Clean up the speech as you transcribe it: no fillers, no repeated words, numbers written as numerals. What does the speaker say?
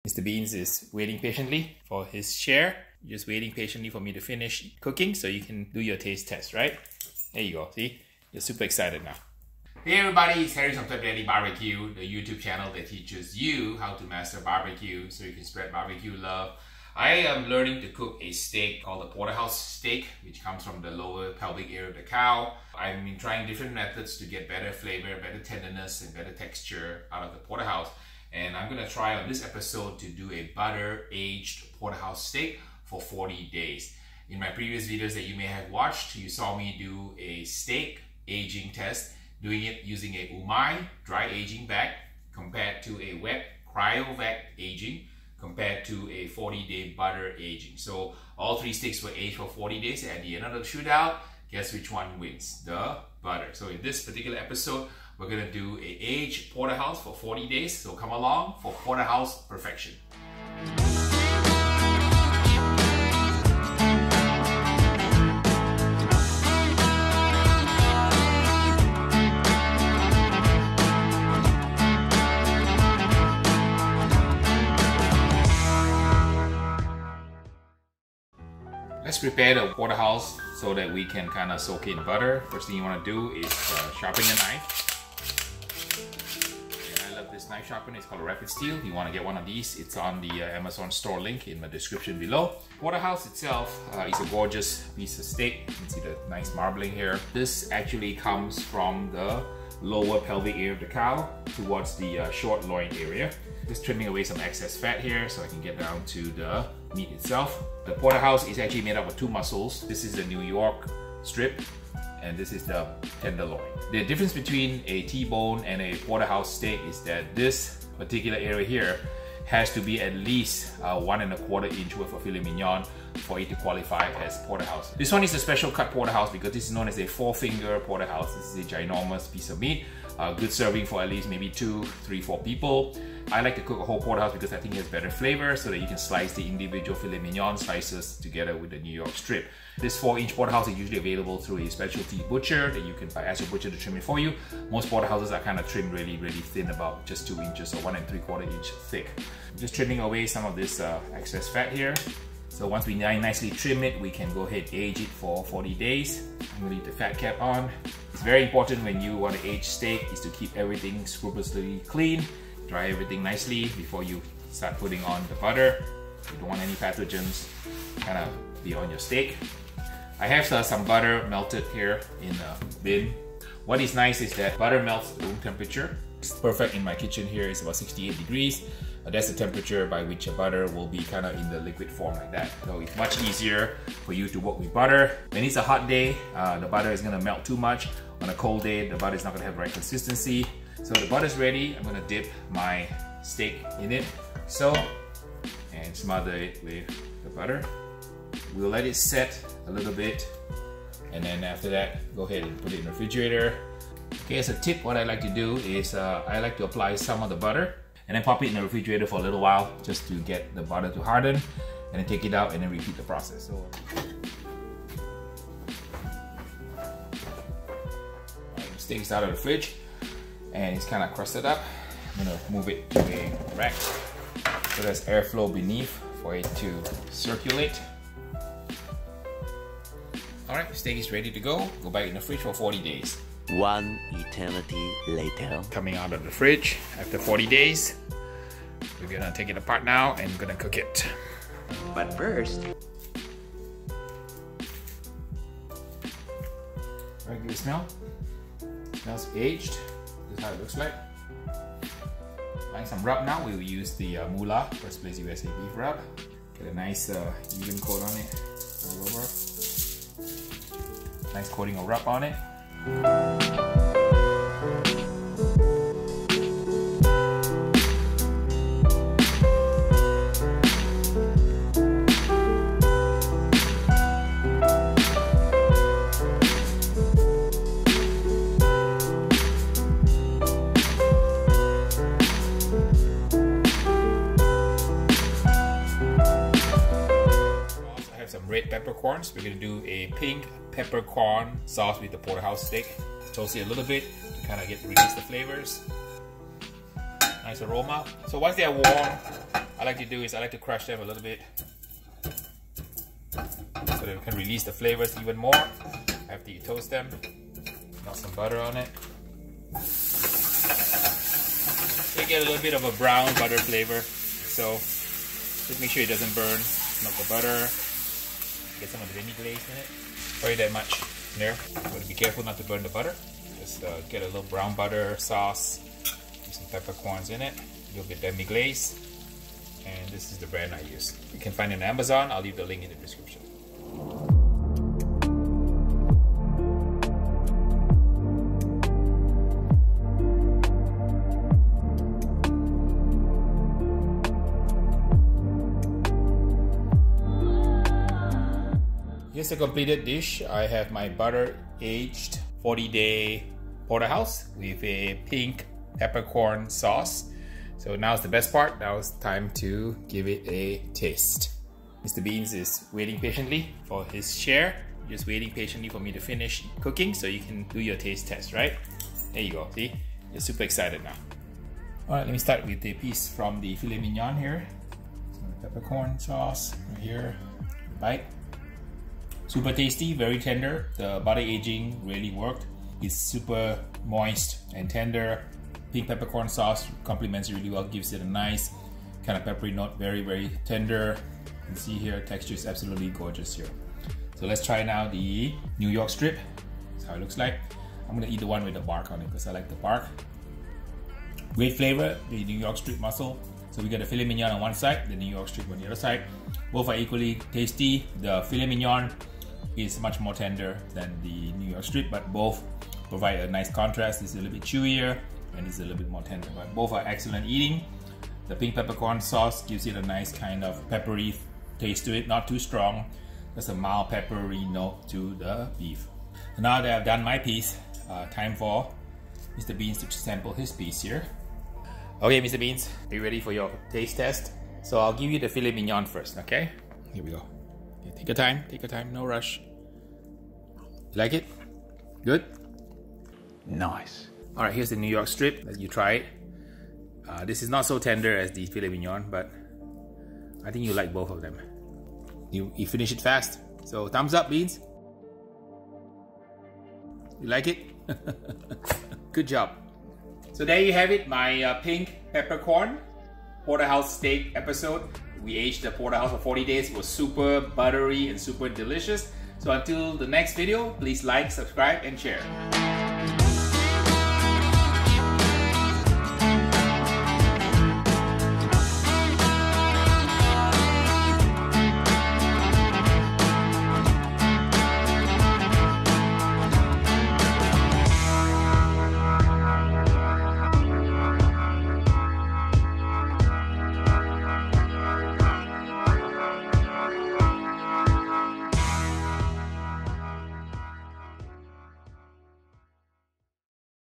Mr. Beans is waiting patiently for his share. You're just waiting patiently for me to finish cooking so you can do your taste test, right? There you go, see? You're super excited now. Hey everybody, it's Harry from Untitled Chapter, the YouTube channel that teaches you how to master barbecue so you can spread barbecue love. I am learning to cook a steak called the Porterhouse steak, which comes from the lower pelvic area of the cow. I've been trying different methods to get better flavor, better tenderness, and better texture out of the Porterhouse. And I'm going to try on this episode to do a butter-aged Porterhouse steak for 40 days. In my previous videos that you may have watched, you saw me do a steak aging test, doing it using a umai dry aging bag compared to a wet cryovac aging compared to a 40-day butter aging. So all three steaks were aged for 40 days. At the end of the shootout, guess which one wins? The butter. So in this particular episode, we're gonna do a aged Porterhouse for 40 days. So come along for Porterhouse Perfection. Let's prepare the Porterhouse so that we can kind of soak in butter. First thing you want to do is sharpen your knife. And I love this knife sharpener. It's called a Rapid Steel. You want to get one of these. It's on the Amazon store link in the description below. Porterhouse itself is a gorgeous piece of steak. You can see the nice marbling here. This actually comes from the lower pelvic area of the cow towards the short loin area. Just trimming away some excess fat here so I can get down to the meat itself. The Porterhouse is actually made up of two muscles. This is the New York strip and this is the tenderloin. The difference between a T-bone and a Porterhouse steak is that this particular area here has to be at least 1 1/4 inch worth of filet mignon for it to qualify as Porterhouse. This one is a special cut Porterhouse because this is known as a 4-finger Porterhouse. This is a ginormous piece of meat. Good serving for at least maybe 2, 3, 4 people. I like to cook a whole Porterhouse because I think it has better flavor so that you can slice the individual filet mignon slices together with the New York strip. This 4-inch Porterhouse is usually available through a specialty butcher that you can ask your butcher to trim it for you. Most Porterhouses are kind of trimmed really thin, about just 2 inches or 1 3/4 inch thick. Just trimming away some of this excess fat here. So once we nicely trim it, we can go ahead and age it for 40 days. I'm going to leave the fat cap on. It's very important when you want to age steak is to keep everything scrupulously clean. Dry everything nicely before you start putting on the butter. You don't want any pathogens kind of be on your steak. I have some butter melted here in a bin. What is nice is that butter melts at room temperature. It's perfect in my kitchen here. It's about 68 degrees. That's the temperature by which your butter will be kind of in the liquid form like that. So it's much easier for you to work with butter. When it's a hot day, the butter is going to melt too much. On a cold day, the butter is not going to have the right consistency. So the butter's ready. I'm going to dip my steak in it. So, and smother it with the butter. We'll let it set a little bit. And then after that, go ahead and put it in the refrigerator. Okay, as a tip, what I like to do is I like to apply some of the butter and then pop it in the refrigerator for a little while just to get the butter to harden, and then take it out and then repeat the process. So, the steak is out of the fridge and it's kind of crusted up. I'm gonna move it to a rack so there's airflow beneath for it to circulate. Alright, steak is ready to go. Go back in the fridge for 40 days. 1 eternity later. Coming out of the fridge after 40 days. We're gonna take it apart now and gonna cook it. But first, alright, give it a smell. Smells aged. This is how it looks like. Applying some rub now. We will use the Moolah First Place USA beef rub. Get a nice even coat on it all over. Nice coating of rub on it. Red peppercorns. We're going to do a pink peppercorn sauce with the Porterhouse steak. Toast it a little bit to kind of release the flavors. Nice aroma. So once they are warm, I like to crush them a little bit so that we can release the flavors even more after you toast them. Got some butter on it. You get a little bit of a brown butter flavor, so just make sure it doesn't burn. Not the butter. Get some of the demi-glaze in it. Probably that much there. But be careful not to burn the butter. Just get a little brown butter sauce. Use some peppercorns in it. A little bit demi-glaze. And this is the brand I use. You can find it on Amazon. I'll leave the link in the description. Here's a completed dish. I have my butter aged 40-day porterhouse with a pink peppercorn sauce. So now's the best part. Now it's time to give it a taste. Mr. Beans is waiting patiently for his share. Just waiting patiently for me to finish cooking so you can do your taste test, right? There you go, see? You're super excited now. Alright, let me start with a piece from the filet mignon here. Some peppercorn sauce right here. Bite. Super tasty, very tender. The butter aging really worked. It's super moist and tender. Pink peppercorn sauce complements it really well, gives it a nice kind of peppery note, very, very tender. You can see here, texture is absolutely gorgeous here. So let's try now the New York strip. That's how it looks like. I'm gonna eat the one with the bark on it because I like the bark. Great flavor, the New York strip muscle. So we got the filet mignon on one side, the New York strip on the other side. Both are equally tasty. The filet mignon is much more tender than the New York strip, but both provide a nice contrast. This is a little bit chewier and this is a little bit more tender, but both are excellent eating. The pink peppercorn sauce gives it a nice kind of peppery taste to it, not too strong, just a mild peppery note to the beef. So now that I've done my piece, time for Mr. Beans to sample his piece here. Okay, Mr. Beans, are you ready for your taste test? So I'll give you the filet mignon first, okay? Here we go. Okay, take your time, no rush. You like it? Good? Nice. Alright, here's the New York strip. Let you try it. This is not so tender as the filet mignon, but I think you like both of them. You finish it fast. So thumbs up, Beans. You like it? Good job. So there you have it, my pink peppercorn porterhouse steak episode. We aged the porterhouse for 40 days. It was super buttery and super delicious. So until the next video, please like, subscribe, and share.